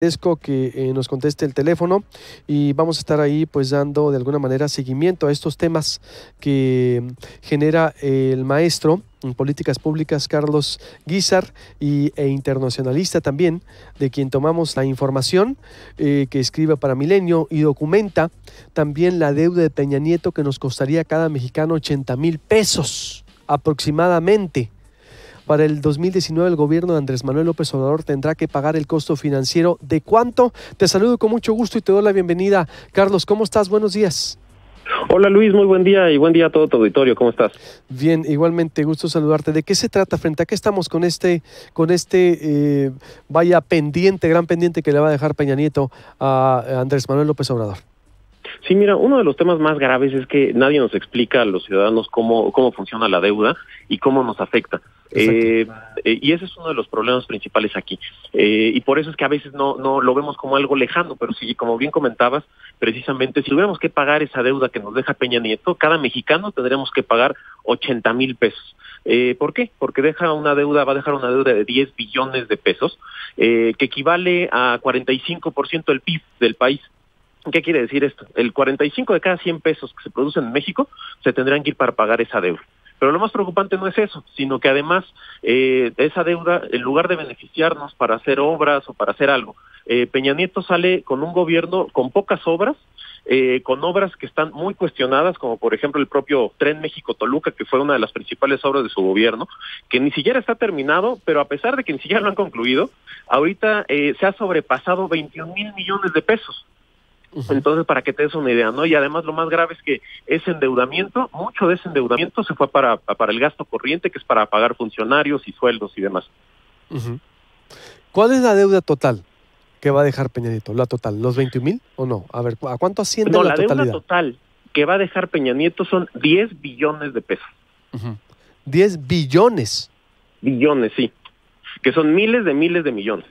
Agradezco que nos conteste el teléfono y vamos a estar ahí pues dando de alguna manera seguimiento a estos temas que genera el maestro en políticas públicas Carlos Guízar e internacionalista también, de quien tomamos la información que escribe para Milenio y documenta también la deuda de Peña Nieto que nos costaría a cada mexicano 80,000 pesos aproximadamente. Para el 2019 el gobierno de Andrés Manuel López Obrador tendrá que pagar el costo financiero ¿de cuánto? Te saludo con mucho gusto y te doy la bienvenida. Carlos, ¿cómo estás? Buenos días. Hola Luis, muy buen día y buen día a todo tu auditorio, ¿cómo estás? Bien, igualmente, gusto saludarte. ¿De qué se trata? ¿Frente a qué estamos con vaya pendiente, gran pendiente que le va a dejar Peña Nieto a Andrés Manuel López Obrador? Sí, mira, uno de los temas más graves es que nadie nos explica a los ciudadanos cómo funciona la deuda y cómo nos afecta. Y ese es uno de los problemas principales aquí. Y por eso es que a veces no lo vemos como algo lejano, pero sí, como bien comentabas, precisamente, si tuviéramos que pagar esa deuda que nos deja Peña Nieto, cada mexicano tendríamos que pagar 80,000 pesos. ¿Por qué? Porque va a dejar una deuda de 10 billones de pesos, que equivale a 45% del PIB del país. ¿Qué quiere decir esto? El 45 de cada 100 pesos que se producen en México se tendrán que ir para pagar esa deuda. Pero lo más preocupante no es eso, sino que además esa deuda, en lugar de beneficiarnos para hacer obras o para hacer algo, Peña Nieto sale con un gobierno con pocas obras, con obras que están muy cuestionadas, como por ejemplo el propio Tren México-Toluca, que fue una de las principales obras de su gobierno, que ni siquiera está terminado, pero a pesar de que ni siquiera lo han concluido, ahorita se ha sobrepasado 21,000 millones de pesos. Entonces, para que te des una idea, ¿no? Y además lo más grave es que ese endeudamiento, mucho de ese endeudamiento se fue para el gasto corriente, que es para pagar funcionarios y sueldos y demás. ¿Cuál es la deuda total que va a dejar Peña Nieto? ¿La total? ¿Los 21,000 o no? A ver, ¿a cuánto asciende la totalidad? No, la deuda total que va a dejar Peña Nieto son 10 billones de pesos. 10 billones. Billones, sí. Que son miles de millones.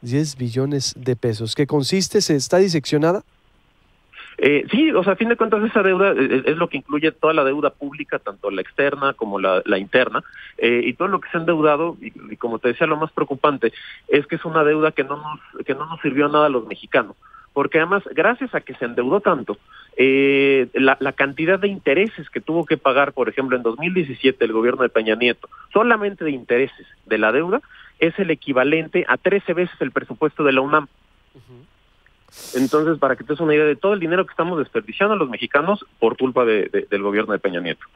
10 billones de pesos. ¿Qué consiste? ¿Se está diseccionada? Sí, o sea, a fin de cuentas esa deuda es lo que incluye toda la deuda pública, tanto la externa como la interna, y todo lo que se ha endeudado, y como te decía, lo más preocupante es que es una deuda que no nos sirvió a nada a los mexicanos, porque además, gracias a que se endeudó tanto, la cantidad de intereses que tuvo que pagar, por ejemplo, en 2017 el gobierno de Peña Nieto, solamente de intereses de la deuda, es el equivalente a 13 veces el presupuesto de la UNAM. Entonces, para que te des una idea de todo el dinero que estamos desperdiciando los mexicanos por culpa del gobierno de Peña Nieto.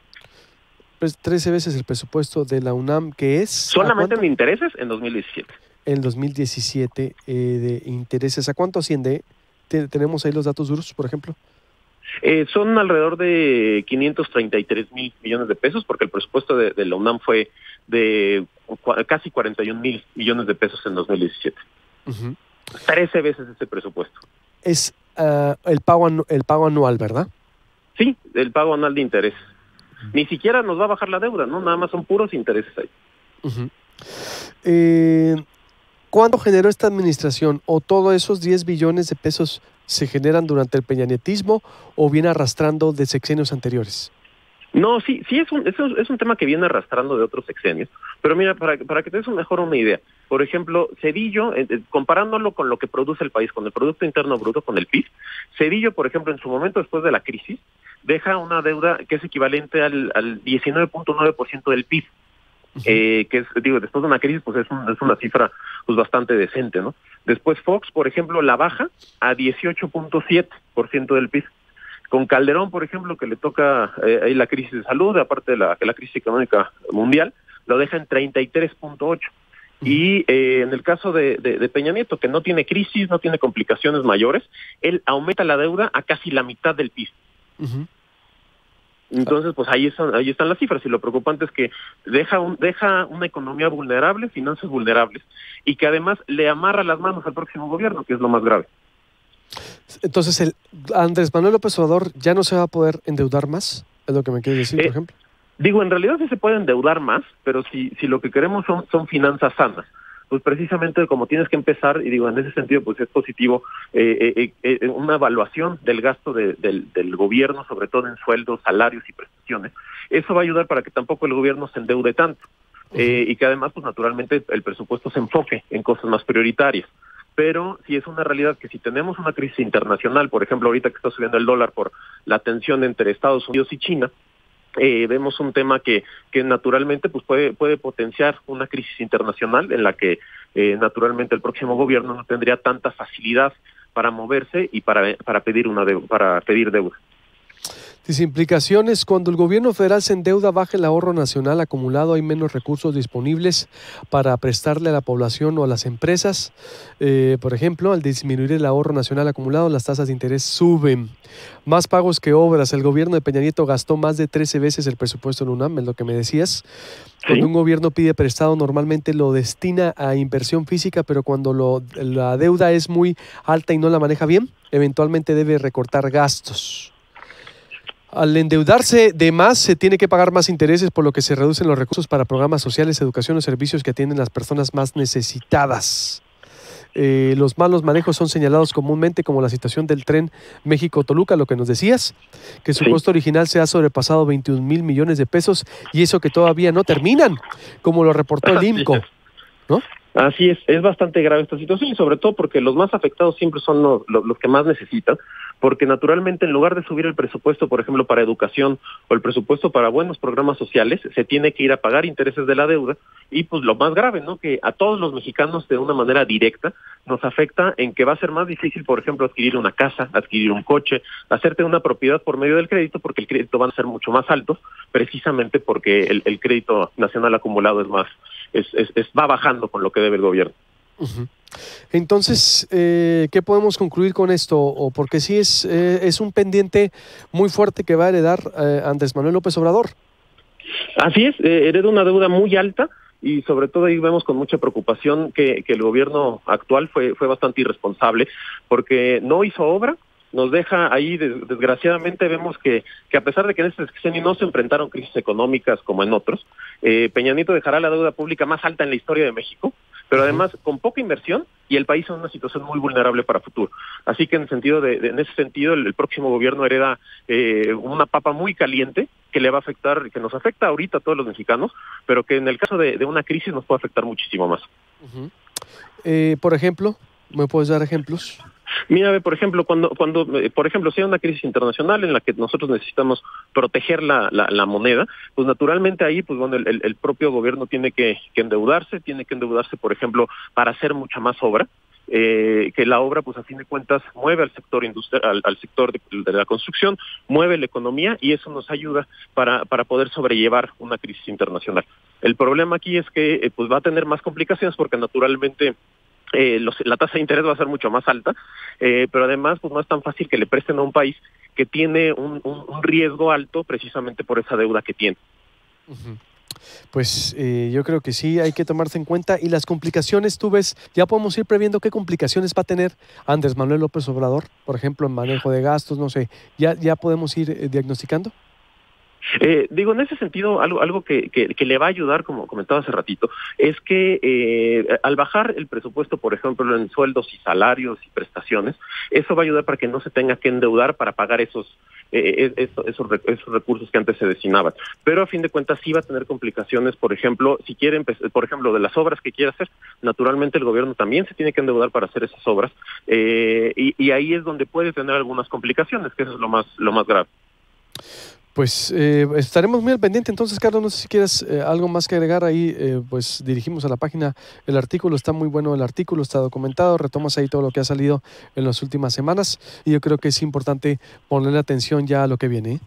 Pues 13 veces el presupuesto de la UNAM, que es... Solamente en intereses en 2017. En 2017 de intereses. ¿A cuánto asciende? ¿Tenemos ahí los datos duros, por ejemplo? Son alrededor de 533,000 millones de pesos, porque el presupuesto de la UNAM fue de casi 41,000 millones de pesos en 2017. 13 veces ese presupuesto. Es el pago anual, ¿verdad? Sí, el pago anual de intereses. Ni siquiera nos va a bajar la deuda, ¿no? Nada más son puros intereses ahí. ¿Cuándo generó esta administración? ¿O todos esos 10 billones de pesos se generan durante el peñanietismo o viene arrastrando de sexenios anteriores? No, sí es un tema que viene arrastrando de otros sexenios, pero mira, para que te des mejor una idea, por ejemplo, Cedillo, comparándolo con lo que produce el país, con el Producto Interno Bruto, con el PIB, Cedillo, por ejemplo, en su momento después de la crisis, deja una deuda que es equivalente al 19.9% del PIB, que es, después de una crisis, pues es una cifra pues bastante decente, ¿no? Después Fox, por ejemplo, la baja a 18.7% del PIB. Con Calderón, por ejemplo, que le toca ahí la crisis de salud, aparte de la crisis económica mundial, lo deja en 33.8. Y en el caso de Peña Nieto, que no tiene crisis, no tiene complicaciones mayores, él aumenta la deuda a casi la mitad del PIB. Entonces, pues ahí están las cifras, y lo preocupante es que deja una economía vulnerable, finanzas vulnerables, y que además le amarra las manos al próximo gobierno, que es lo más grave. Entonces, Andrés Manuel López Obrador ya no se va a poder endeudar más, es lo que me quieres decir, por ejemplo. En realidad sí se puede endeudar más, pero si lo que queremos son finanzas sanas, pues precisamente como tienes que empezar, y en ese sentido pues es positivo una evaluación del gasto del gobierno, sobre todo en sueldos, salarios y prestaciones. Eso va a ayudar para que tampoco el gobierno se endeude tanto. Y que además, pues naturalmente, el presupuesto se enfoque en cosas más prioritarias. pero sí es una realidad que si tenemos una crisis internacional, por ejemplo, ahorita que está subiendo el dólar por la tensión entre Estados Unidos y China, vemos un tema que naturalmente pues puede potenciar una crisis internacional en la que naturalmente el próximo gobierno no tendría tanta facilidad para moverse y para pedir deuda. Dice, implicaciones: cuando el gobierno federal se endeuda, baja el ahorro nacional acumulado, hay menos recursos disponibles para prestarle a la población o a las empresas. Por ejemplo, al disminuir el ahorro nacional acumulado, las tasas de interés suben. Más pagos que obras. El gobierno de Peña Nieto gastó más de 13 veces el presupuesto en UNAM, es lo que me decías. Cuando un gobierno pide prestado, normalmente lo destina a inversión física, pero cuando la deuda es muy alta y no la maneja bien, eventualmente debe recortar gastos. Al endeudarse de más, se tiene que pagar más intereses, por lo que se reducen los recursos para programas sociales, educación o servicios que atienden a las personas más necesitadas. Los malos manejos son señalados comúnmente como la situación del tren México-Toluca, lo que nos decías, que su costo original se ha sobrepasado 21,000 millones de pesos, y eso que todavía no terminan, como lo reportó el IMCO, ¿no? Así es bastante grave esta situación, y sobre todo porque los más afectados siempre son los que más necesitan, porque naturalmente en lugar de subir el presupuesto, por ejemplo, para educación o el presupuesto para buenos programas sociales, se tiene que ir a pagar intereses de la deuda, y pues lo más grave, ¿no?, que a todos los mexicanos de una manera directa nos afecta en que va a ser más difícil, por ejemplo, adquirir una casa, adquirir un coche, hacerte una propiedad por medio del crédito, porque el crédito va a ser mucho más alto, precisamente porque el crédito nacional acumulado va bajando con lo que debe el gobierno. Uh-huh. Entonces, ¿qué podemos concluir con esto? O porque sí es un pendiente muy fuerte que va a heredar Andrés Manuel López Obrador. Así es, hereda una deuda muy alta, y sobre todo ahí vemos con mucha preocupación que el gobierno actual fue bastante irresponsable, porque no hizo obra. Nos deja ahí, desgraciadamente vemos que a pesar de que en este sexenio no se enfrentaron crisis económicas como en otros, Peña Nieto dejará la deuda pública más alta en la historia de México, pero además con poca inversión, y el país en una situación muy vulnerable para futuro. Así que en ese sentido, el próximo gobierno hereda una papa muy caliente que le va a afectar, que nos afecta ahorita a todos los mexicanos, pero que en el caso de una crisis nos puede afectar muchísimo más. Uh-huh. Por ejemplo, ¿me puedes dar ejemplos? Mira, por ejemplo, cuando por ejemplo, si hay una crisis internacional en la que nosotros necesitamos proteger la moneda, pues naturalmente ahí, pues bueno, el propio gobierno tiene que endeudarse, por ejemplo, para hacer mucha más obra, que la obra, pues a fin de cuentas, mueve al sector industrial, al sector de la construcción, mueve la economía, y eso nos ayuda para poder sobrellevar una crisis internacional. El problema aquí es que pues va a tener más complicaciones, porque naturalmente la tasa de interés va a ser mucho más alta, pero además pues no es tan fácil que le presten a un país que tiene un riesgo alto precisamente por esa deuda que tiene. Uh-huh. Pues yo creo que sí hay que tomarse en cuenta. Y las complicaciones, tú ves, ya podemos ir previendo qué complicaciones va a tener Andrés Manuel López Obrador, por ejemplo, en manejo de gastos, no sé, ya podemos ir diagnosticando. En ese sentido, algo que le va a ayudar, como comentaba hace ratito, es que al bajar el presupuesto, por ejemplo, en sueldos y salarios y prestaciones, eso va a ayudar para que no se tenga que endeudar para pagar esos recursos que antes se destinaban. Pero a fin de cuentas sí va a tener complicaciones, por ejemplo, si quiere por ejemplo, de las obras que quiere hacer, naturalmente el gobierno también se tiene que endeudar para hacer esas obras, y ahí es donde puede tener algunas complicaciones, que eso es lo más grave. Pues estaremos muy al pendiente. Entonces, Carlos, no sé si quieres algo más que agregar ahí. Pues dirigimos a la página el artículo. Está muy bueno el artículo, está documentado. Retomas ahí todo lo que ha salido en las últimas semanas, y yo creo que es importante ponerle atención ya a lo que viene, ¿eh?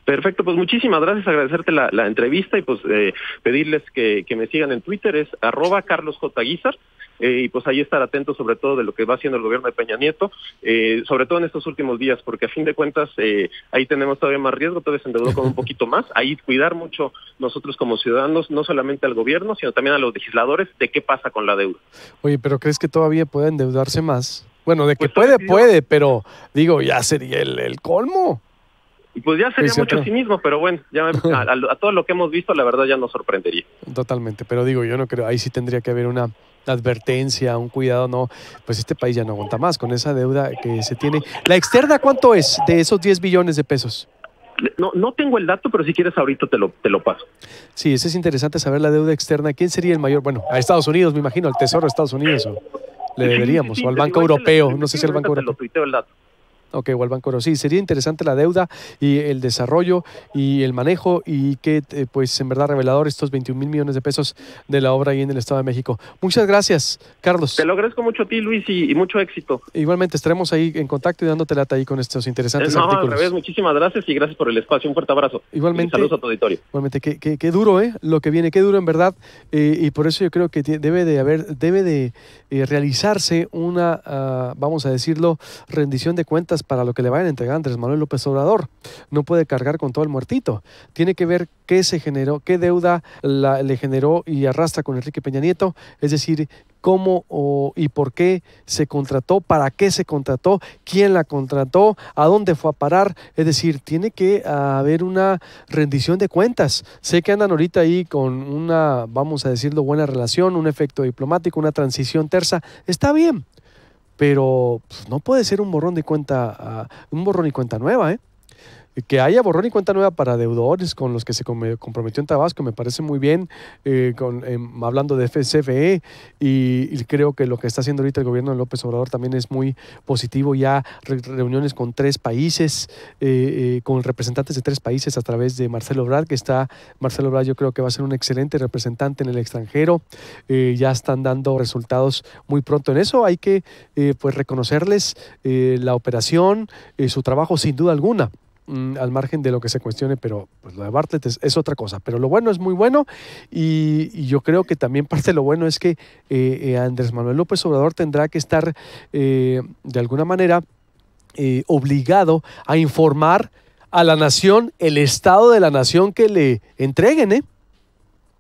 Perfecto, pues muchísimas gracias, agradecerte la entrevista, y pues pedirles que me sigan en Twitter, es @CarlosJGuizar, y pues ahí estar atentos sobre todo de lo que va haciendo el gobierno de Peña Nieto, sobre todo en estos últimos días, porque a fin de cuentas ahí tenemos todavía más riesgo, todavía se endeudó con un poquito más, ahí cuidar mucho nosotros como ciudadanos, no solamente al gobierno, sino también a los legisladores, de qué pasa con la deuda. Oye, ¿pero crees que todavía puede endeudarse más? Bueno, de que pues puede, pero digo, ya sería el colmo. Y pues ya sería mucho cinismo, pero bueno, ya a todo lo que hemos visto, la verdad ya nos sorprendería. Totalmente, pero digo, yo no creo, ahí sí tendría que haber una advertencia, un cuidado, no, pues este país ya no aguanta más con esa deuda que se tiene. ¿La externa cuánto es de esos 10 billones de pesos? No tengo el dato, pero si quieres ahorita te lo paso. Sí, eso es interesante saber, la deuda externa. ¿Quién sería el mayor? Bueno, a Estados Unidos, me imagino, al Tesoro de Estados Unidos. le deberíamos, Sí, o al te Banco digo, Europeo, no sé si al Banco ahorita te Europeo. lo tuiteo el dato. Ok, o al Banco Europeo. Sí, sería interesante la deuda y el desarrollo y el manejo y que, pues, en verdad revelador estos 21,000 millones de pesos de la obra ahí en el Estado de México. Muchas gracias, Te Carlos. lo agradezco mucho a ti, Luis, y mucho éxito. Igualmente estaremos ahí en contacto y dándote lata ahí con estos interesantes No, al artículos. revés, muchísimas gracias y gracias por el espacio. Un fuerte abrazo. Igualmente. Y saludos a tu auditorio. Igualmente, qué duro, lo que viene, qué duro en verdad, y por eso yo creo que debe de realizarse una, vamos a decirlo, rendición de cuentas para lo que le vayan a entregar a Andrés Manuel López Obrador. No puede cargar con todo el muertito. Tiene que ver qué se generó, qué deuda le generó y arrastra con Enrique Peña Nieto, es decir, cómo y por qué se contrató, para qué se contrató, quién la contrató, a dónde fue a parar. Es decir, tiene que haber una rendición de cuentas. Sé que andan ahorita ahí con una, vamos a decirlo, buena relación, un efecto diplomático, una transición tersa. Está bien, pero pues, no puede ser un borrón de cuenta, un borrón y cuenta nueva, Que haya borrón y cuenta nueva para deudores con los que se comprometió en Tabasco, me parece muy bien, hablando de CFE, y creo que lo que está haciendo ahorita el gobierno de López Obrador también es muy positivo. Ya reuniones con 3 países, con representantes de 3 países a través de Marcelo Ebrard, Marcelo Ebrard yo creo que va a ser un excelente representante en el extranjero. Ya están dando resultados muy pronto en eso. Hay que pues reconocerles la operación, su trabajo sin duda alguna, al margen de lo que se cuestione, pero pues lo de Bartlett es otra cosa. Pero lo bueno es muy bueno, y yo creo que también parte de lo bueno es que Andrés Manuel López Obrador tendrá que estar de alguna manera obligado a informar a la nación, el estado de la nación que le entreguen.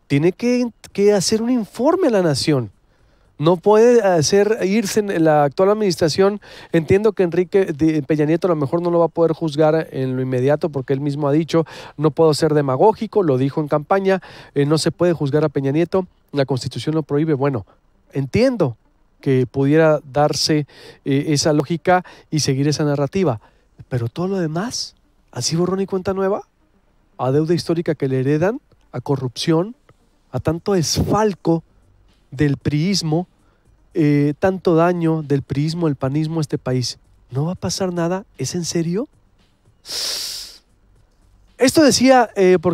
Tiene que hacer un informe a la nación. No puede irse en la actual administración. Entiendo que Enrique Peña Nieto a lo mejor no lo va a poder juzgar en lo inmediato porque él mismo ha dicho, no puedo ser demagógico, lo dijo en campaña, no se puede juzgar a Peña Nieto, la Constitución lo prohíbe. Bueno, entiendo que pudiera darse esa lógica y seguir esa narrativa, pero todo lo demás, así borrón y cuenta nueva, a deuda histórica que le heredan, a corrupción, a tanto desfalco del priismo, tanto daño del priismo, el panismo a este país. ¿No va a pasar nada? ¿Es en serio? Esto decía, porque